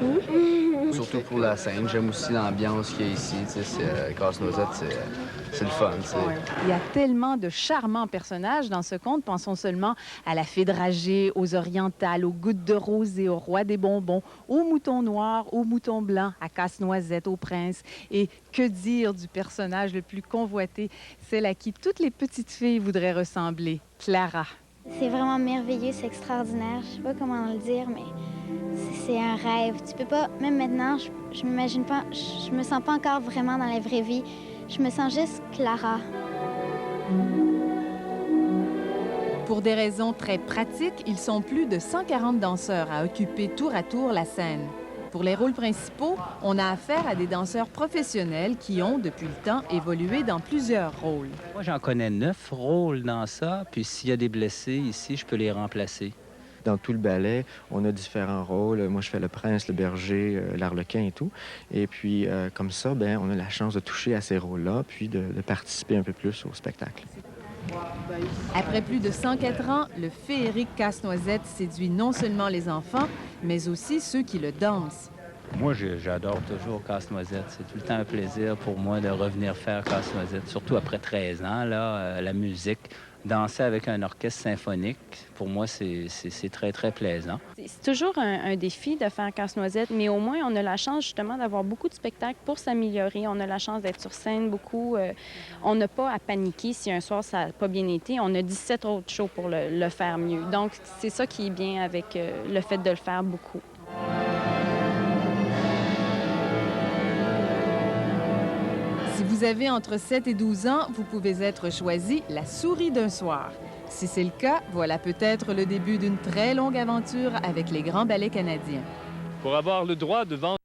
beaucoup. Surtout pour la scène. J'aime aussi l'ambiance qu'il y a ici. Casse-Noisette, c'est le fun. Ouais. Il y a tellement de charmants personnages dans ce conte. Pensons seulement à la fée dragée, aux orientales, aux gouttes de rosée, au roi des bonbons, au mouton noir, au mouton blanc, à Casse-Noisette, au prince. Et que dire du personnage le plus convoité, celle à qui toutes les petites filles voudraient ressembler, Clara. C'est vraiment merveilleux, c'est extraordinaire. Je sais pas comment le dire, mais c'est un rêve. Tu peux pas, même maintenant, je m'imagine pas, je me sens pas encore vraiment dans la vraie vie. Je me sens juste Clara. Pour des raisons très pratiques, ils sont plus de 140 danseurs à occuper tour à tour la scène. Pour les rôles principaux, on a affaire à des danseurs professionnels qui ont, depuis le temps, évolué dans plusieurs rôles. Moi, j'en connais 9 rôles dans ça, puis s'il y a des blessés ici, je peux les remplacer. Dans tout le ballet, on a différents rôles. Moi, je fais le prince, le berger, l'arlequin et tout. Et puis, comme ça, bien, on a la chance de toucher à ces rôles-là, puis de participer un peu plus au spectacle. Après plus de 104 ans, le féerique Casse-Noisette séduit non seulement les enfants, mais aussi ceux qui le dansent. Moi, j'adore toujours Casse-Noisette. C'est tout le temps un plaisir pour moi de revenir faire Casse-Noisette, surtout après 13 ans, là, la musique. Danser avec un orchestre symphonique, pour moi, c'est très, très plaisant. C'est toujours un défi de faire Casse-Noisette, mais au moins, on a la chance justement d'avoir beaucoup de spectacles pour s'améliorer. On a la chance d'être sur scène beaucoup. On n'a pas à paniquer si un soir ça n'a pas bien été. On a 17 autres shows pour le faire mieux. Donc, c'est ça qui est bien avec le fait de le faire beaucoup. Si vous avez entre 7 et 12 ans, vous pouvez être choisi la souris d'un soir. Si c'est le cas, voilà peut-être le début d'une très longue aventure avec les grands ballets canadiens. Pour avoir le droit de vendre